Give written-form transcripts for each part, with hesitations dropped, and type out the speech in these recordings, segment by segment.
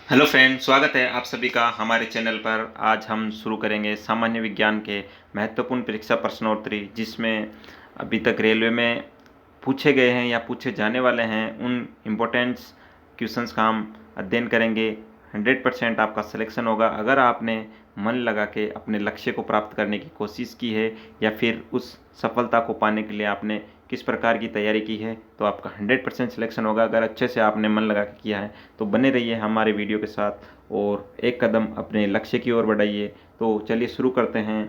Hello friend, स्वागत है आप सभी का हमारे चैनल पर। आज हम शुरू करेंगे सामान्य विज्ञान के महत्वपूर्ण परीक्षा प्रश्नोत्तरी, जिसमें अभी तक रेलवे में पूछे गए हैं या पूछे जाने वाले हैं उन इम्पोर्टेंट्स क्वेश्चंस का हम अध्ययन करेंगे। 100% आपका सिलेक्शन होगा अगर आपने मन लगा के अपने लक्ष्य को प्राप्त करने की कोशिश की है या फिर उस सफलता को पाने के लिए आपने किस प्रकार की तैयारी की है, तो आपका 100% सिलेक्शन होगा अगर अच्छे से आपने मन लगा के किया है। तो बने रहिए हमारे वीडियो के साथ और एक कदम अपने लक्ष्य की ओर बढ़ाइए। तो चलिए शुरू करते हैं।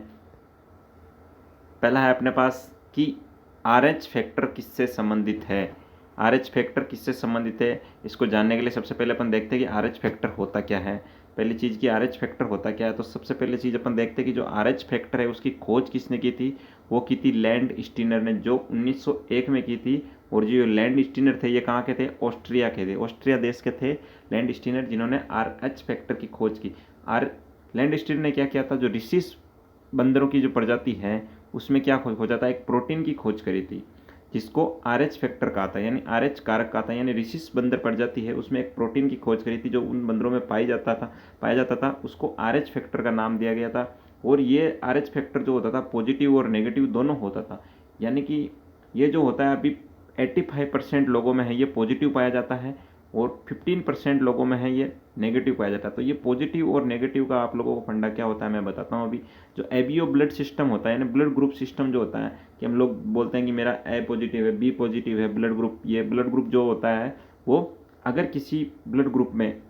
पहला है अपने पास कि RH फैक्टर किससे संबंधित है। RH फैक्टर किससे संबंधित है, इसको जानने के लिए सबसे पहले अपन देखते हैं कि RH फैक्टर होता क्या है। पहली चीज़ कि RH फैक्टर होता क्या है, तो सबसे पहले चीज़ अपन देखते हैं कि जो RH फैक्टर है उसकी खोज किसने की थी। वो की थी लैंड स्टीनर ने, जो 1901 में की थी। और जो लैंड स्टीनर थे ये कहाँ के थे, ऑस्ट्रिया के थे, ऑस्ट्रिया देश के थे लैंड स्टीनर, जिन्होंने RH फैक्टर की खोज की। आर लैंड स्टीनर ने क्या किया था, जो रिसिस बंदरों की जो प्रजाति है उसमें क्या खोज हो जाता है, एक प्रोटीन की खोज करी थी जिसको RH फैक्टर कहा था, यानी RH कारक कहा था। यानी रिसिस बंदर प्रजाति है उसमें एक प्रोटीन की खोज करी थी जो उन बंदरों में पाया जाता था, उसको RH फैक्टर का नाम दिया गया था। और ये RH फैक्टर जो होता था पॉजिटिव और नेगेटिव दोनों होता था। यानी कि ये जो होता है अभी 85% लोगों में है ये पॉजिटिव पाया जाता है और 15% लोगों में है ये नेगेटिव पाया जाता है। तो ये पॉजिटिव और नेगेटिव का आप लोगों को फंडा क्या होता है मैं बताता हूँ अभी। जो एबीओ ब्लड सिस्टम होता है, यानी ब्लड ग्रुप सिस्टम जो होता है, कि हम लोग बोलते हैं कि मेरा ए पॉजिटिव है, बी पॉजिटिव है ब्लड ग्रुप, ये ब्लड ग्रुप जो होता है वो अगर किसी ब्लड ग्रुप में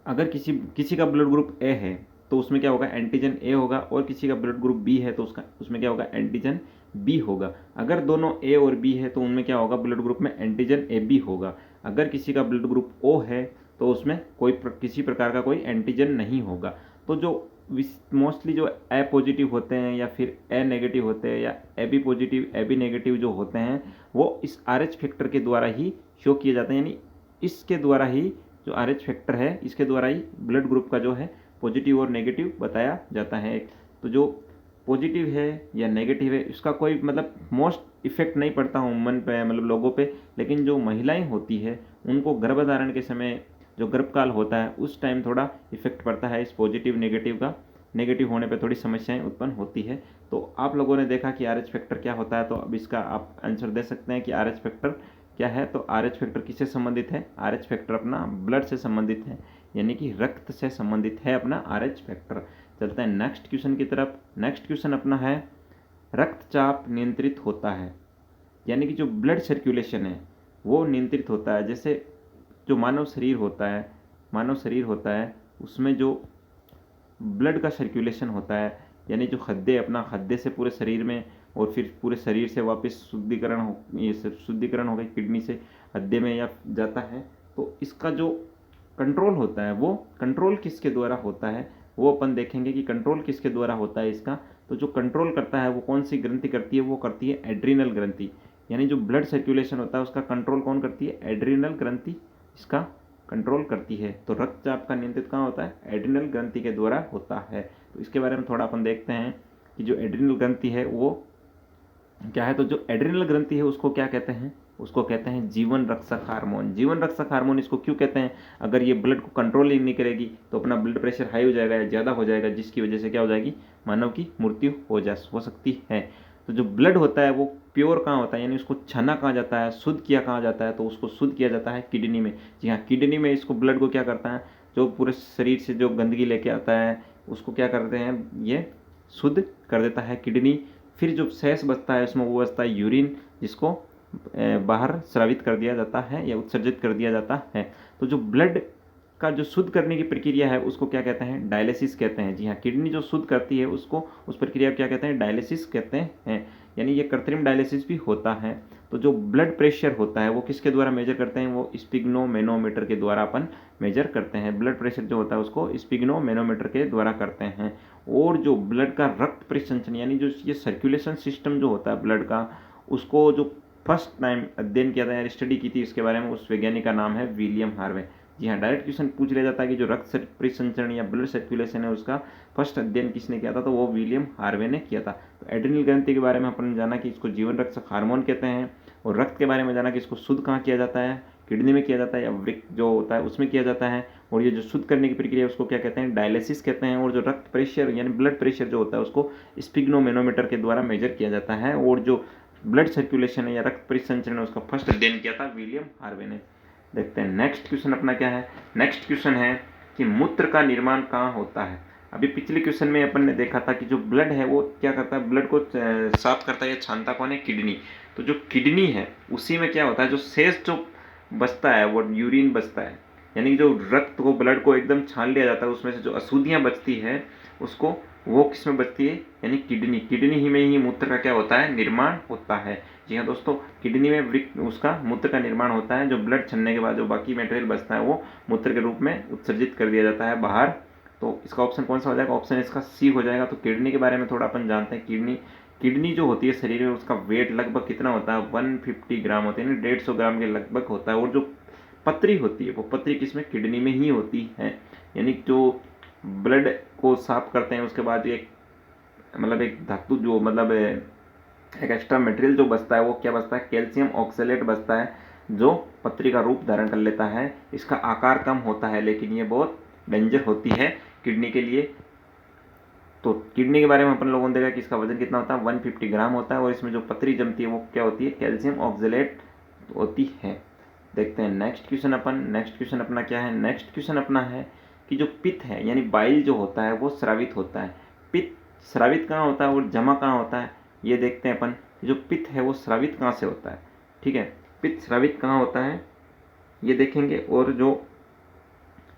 अगर किसी किसी का ब्लड ग्रुप ए है तो उसमें क्या होगा, एंटीजन ए होगा, और किसी का ब्लड ग्रुप बी है तो उसमें क्या होगा, एंटीजन बी होगा। अगर दोनों ए और बी है तो उनमें क्या होगा, ब्लड ग्रुप में एंटीजन ए बी होगा। अगर किसी का ब्लड ग्रुप ओ है तो उसमें किसी प्रकार का कोई एंटीजन नहीं होगा। तो जो मोस्टली जो ए पॉजिटिव होते हैं या फिर ए नेगेटिव होते हैं या a b positive a b negative जो होते हैं वो इस RH फैक्टर के द्वारा ही शो किए जाते हैं। यानी इसके द्वारा ही जो RH फैक्टर है इसके द्वारा ही ब्लड ग्रुप का जो है पॉजिटिव और नेगेटिव बताया जाता है। तो जो पॉजिटिव है या नेगेटिव है इसका कोई मतलब मोस्ट इफेक्ट नहीं पड़ता मन पे, मतलब लोगों पे। लेकिन जो महिलाएं होती है उनको गर्भधारण के समय जो गर्भकाल होता है उस टाइम थोड़ा इफेक्ट पड़ता है इस पॉजिटिव नेगेटिव का। नेगेटिव होने पे थोड़ी समस्याएं उत्पन्न होती है। तो आप लोगों ने देखा कि RH फैक्टर क्या होता है, तो अब इसका आप आंसर दे सकते हैं कि RH फैक्टर क्या है। तो RH फैक्टर किससे संबंधित है, RH फैक्टर अपना ब्लड से संबंधित है, यानी कि रक्त से संबंधित है अपना RH फैक्टर। चलते हैं नेक्स्ट क्वेश्चन की तरफ। नेक्स्ट क्वेश्चन अपना है, रक्तचाप नियंत्रित होता है, यानी कि जो ब्लड सर्कुलेशन है वो नियंत्रित होता है। जैसे जो मानव शरीर होता है उसमें जो ब्लड का सर्कुलेशन होता है, यानी जो खद्दे अपना खद्दे से पूरे शरीर में और फिर पूरे शरीर से वापस शुद्धिकरण हो गई किडनी से हद्दे में या जाता है। तो इसका जो कंट्रोल होता है वो कंट्रोल किसके द्वारा होता है, वो अपन देखेंगे कि कंट्रोल किसके द्वारा होता है इसका। तो जो कंट्रोल करता है वो कौन सी ग्रंथि करती है, वो करती है एड्रीनल ग्रंथि। यानी जो ब्लड सर्कुलेशन होता है उसका कंट्रोल कौन करती है, एड्रीनल ग्रंथि इसका कंट्रोल करती है। तो रक्तचाप का नियंत्रित कहाँ होता है, एड्रीनल ग्रंथि के द्वारा होता है। तो इसके बारे में थोड़ा अपन देखते हैं कि जो एड्रीनल ग्रंथि है वो क्या है। तो जो एड्रीनल ग्रंथि है उसको क्या कहते हैं, उसको कहते हैं जीवन रक्षक हार्मोन। जीवन रक्षक हार्मोन इसको क्यों कहते हैं, अगर ये ब्लड को कंट्रोल ही नहीं करेगी तो अपना ब्लड प्रेशर हाई हो जाएगा या ज़्यादा हो जाएगा, जिसकी वजह से क्या हो जाएगी, मानव की मृत्यु हो सकती है। तो जो ब्लड होता है वो प्योर कहाँ होता है, यानी उसको छना कहा जाता है, शुद्ध किया कहाँ जाता है, तो उसको शुद्ध किया जाता है किडनी में। जी हाँ, किडनी में इसको ब्लड को क्या करता है, जो पूरे शरीर से जो गंदगी लेके आता है उसको क्या करते हैं, ये शुद्ध कर देता है किडनी। फिर जो शेष बचता है उसमें वो बचता है यूरिन, जिसको बाहर स्रावित कर दिया जाता है या उत्सर्जित कर दिया जाता है। तो जो ब्लड का जो शुद्ध करने की प्रक्रिया है उसको क्या कहते हैं, डायलिसिस कहते हैं। जी हाँ, किडनी जो शुद्ध करती है उसको उस प्रक्रिया को क्या कहते हैं, डायलिसिस कहते हैं। यानी ये कृत्रिम डायलिसिस भी होता है। तो जो ब्लड प्रेशर होता है वो किसके द्वारा मेजर करते हैं, वो स्पिग्नोमेनोमीटर के द्वारा अपन मेजर करते हैं। ब्लड प्रेशर जो होता है उसको स्पिग्नोमेनोमीटर के द्वारा करते हैं। और जो ब्लड का रक्त परिसंचरण, यानी जो ये सर्कुलेशन सिस्टम जो होता है ब्लड का, उसको जो फर्स्ट टाइम अध्ययन किया था या स्टडी की थी इसके बारे में, उस वैज्ञानिक का नाम है विलियम हार्वे। जी हाँ, डायरेक्ट क्वेश्चन पूछ लिया जाता है कि जो रक्त परिसंचरण या ब्लड सर्कुलेशन है उसका फर्स्ट अध्ययन किसने किया था, तो वो विलियम हार्वे ने किया था। तो एड्रिनल ग्रंथि के बारे में अपन जाना कि इसको जीवन रक्षक हार्मोन कहते हैं, और रक्त के बारे में जाना कि इसको शुद्ध कहाँ किया जाता है, किडनी में किया जाता है या वृक्क जो होता है उसमें किया जाता है। और ये जो शुद्ध करने की प्रक्रिया है उसको क्या कहते हैं, डायलिसिस कहते हैं। और जो रक्त प्रेशर यानी ब्लड प्रेशर जो होता है उसको स्पिग्नोमेनोमीटर के द्वारा मेजर किया जाता है। और जो ब्लड सर्कुलेशन है या रक्त परिसंचरण है उसका फर्स्ट अध्ययन किया था विलियम हार्वे ने। देखते हैं नेक्स्ट क्वेश्चन अपना क्या है। नेक्स्ट क्वेश्चन है कि मूत्र का निर्माण कहाँ होता है। अभी पिछले क्वेश्चन में अपन ने देखा था कि जो ब्लड है वो क्या करता है, ब्लड को साफ करता है या छानता कौन है, किडनी। तो जो किडनी है उसी में क्या होता है, जो शेष जो बचता है वो यूरिन बचता है, यानी कि जो रक्त को ब्लड को एकदम छान लिया जाता है उसमें से जो अशुद्धियाँ बचती है उसको वो किस में बचती है, यानी किडनी। किडनी ही में ही मूत्र का क्या होता है, निर्माण होता है। जी हाँ दोस्तों, किडनी में उसका मूत्र का निर्माण होता है। जो ब्लड छनने के बाद जो बाकी मटेरियल बचता है वो मूत्र के रूप में उत्सर्जित कर दिया जाता है बाहर। तो इसका ऑप्शन कौन सा हो जाएगा, ऑप्शन इसका सी हो जाएगा। तो किडनी के बारे में थोड़ा अपन जानते हैं। किडनी जो होती है शरीर में उसका वेट लगभग कितना होता है, 150 ग्राम होता है, यानी 150 ग्राम के लगभग होता है। और जो पतरी होती है वो पतरी किसमें, किडनी में ही होती है। यानी जो ब्लड को साफ करते हैं उसके बाद एक एक धातु जो एक एक्स्ट्रा मटेरियल जो बचता है वो क्या बचता है, कैल्शियम ऑक्सलेट बचता है, जो पतरी का रूप धारण कर लेता है। इसका आकार कम होता है लेकिन ये बहुत डेंजर होती है किडनी के लिए। तो किडनी के बारे में अपन लोगों ने देखा कि इसका वजन कितना होता है, 150 ग्राम होता है। और इसमें जो पतरी जमती है वो क्या होती है, कैल्शियम ऑक्सलेट होती है। देखते हैं नेक्स्ट क्वेश्चन अपन। नेक्स्ट क्वेश्चन अपना क्या है, नेक्स्ट क्वेश्चन अपना है कि जो पित्त है यानी बाइल जो होता है वो स्रावित होता है। पित्त स्रावित कहाँ होता है और जमा कहाँ होता है, ये देखते हैं अपन। जो पित्त है वो स्रावित कहाँ से होता है, ठीक है, पित्त स्रावित कहाँ होता है ये देखेंगे। और जो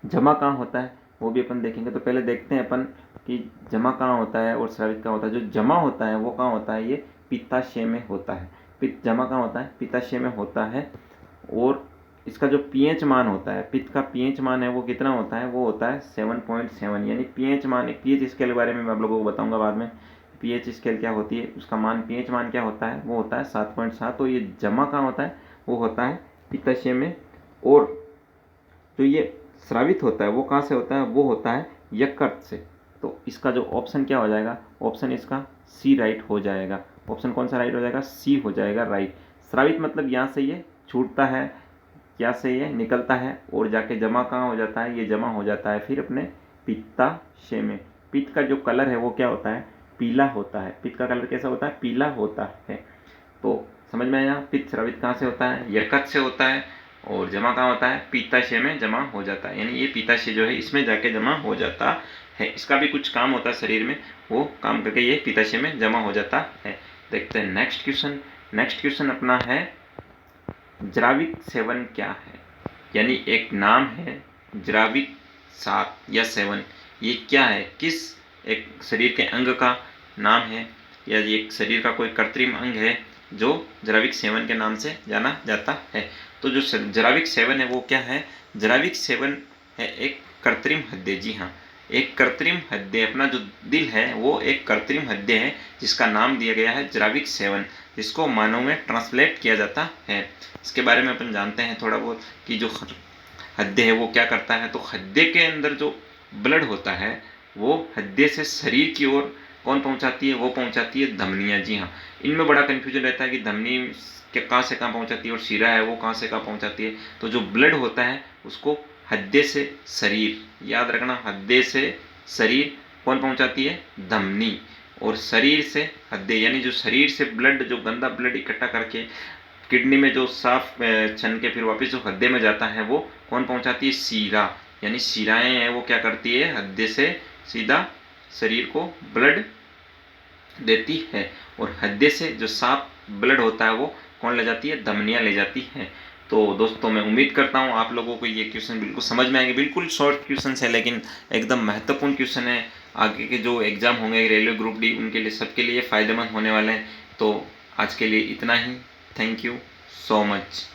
जमा कहाँ होता है वो भी अपन देखेंगे। तो पहले देखते हैं अपन कि जमा कहाँ होता है और स्रावित कहाँ होता है। जो जमा होता है वो कहाँ होता है, ये पित्ताशय में होता है। पित्त जमा कहाँ होता है, पित्ताशय में होता है। और इसका जो पीएच मान होता है, पित्त का पीएच मान है वो कितना होता है, वो होता है 7.7। यानी पीएच मान, पीएच स्केल के बारे में मैं आप लोगों को बताऊंगा बाद में, पीएच स्केल क्या होती है, उसका मान पीएच मान क्या होता है, वो होता है 7.7। तो ये जमा कहाँ होता है, वो होता है पित्ताशय में। और जो ये स्रावित होता है वो कहाँ से होता है, वो होता है यकृत से। तो इसका जो ऑप्शन क्या हो जाएगा, ऑप्शन इसका सी राइट हो जाएगा। ऑप्शन कौन सा राइट हो जाएगा, सी हो जाएगा राइट। स्रावित मतलब यहाँ से ये छूटता है, यहाँ से ये निकलता है और जाके जमा कहाँ हो जाता है, ये जमा हो जाता है फिर अपने पित्ताशय में। पित्त का जो कलर है वो क्या होता है, पीला होता है। पित्त का कलर कैसा होता है, पीला होता है। तो समझ में आया, पित्त स्रावित कहाँ से होता है, यकृत से होता है। और जमा कहाँ होता है, पित्ताशय में जमा हो जाता है। यानी ये पित्ताशय जो है इसमें जाके जमा हो जाता है। इसका भी कुछ काम होता है शरीर में, वो काम करके ये पित्ताशय में जमा हो जाता है। देखते हैं नेक्स्ट क्वेश्चन। नेक्स्ट क्वेश्चन अपना है जराविक सेवन क्या है। यानी एक नाम है जराविक 7 या 7, ये क्या है, किस एक शरीर के अंग का नाम है या एक शरीर का कोई कृत्रिम अंग है जो जराविक 7 के नाम से जाना जाता है। तो जो जराविक 7 है वो क्या है, जराविक 7 है एक कृत्रिम हृदय। जी हाँ, एक कृत्रिम हृदय, अपना जो दिल है वो एक कृत्रिम हृदय है जिसका नाम दिया गया है जराविक 7, जिसको मानव में ट्रांसलेट किया जाता है। इसके बारे में अपन जानते हैं थोड़ा बहुत कि जो हृदय है वो क्या करता है। तो हृदय के अंदर जो ब्लड होता है वो हृदय से शरीर की ओर कौन पहुंचाती है, वो पहुंचाती है धमनियाँ। जी हाँ, इनमें बड़ा कन्फ्यूजन रहता है कि धमनी के कहाँ से कहाँ पहुंचाती है और शिरा है वो कहाँ से कहाँ पहुंचाती है। तो जो ब्लड होता है उसको हृदय से शरीर, याद रखना, हृदय से शरीर कौन पहुंचाती है, धमनी। और शरीर से हृदय, यानी जो शरीर से ब्लड, जो गंदा ब्लड इकट्ठा करके किडनी में जो साफ छन के फिर वापस जो हृदय में जाता है वो कौन पहुंचाती है, शिरा। यानी शिराएं हैं वो क्या करती है, हृदय से सीधा शरीर को ब्लड देती है। और हृदय से जो साफ ब्लड होता है वो कौन ले जाती है, धमनियाँ ले जाती हैं। तो दोस्तों मैं उम्मीद करता हूँ आप लोगों को ये क्वेश्चन बिल्कुल समझ में आएंगे। बिल्कुल शॉर्ट क्वेश्चन है लेकिन एकदम महत्वपूर्ण क्वेश्चन है। आगे के जो एग्जाम होंगे रेलवे ग्रुप डी, उनके लिए, सबके लिए फ़ायदेमंद होने वाले हैं। तो आज के लिए इतना ही। Thank you so much.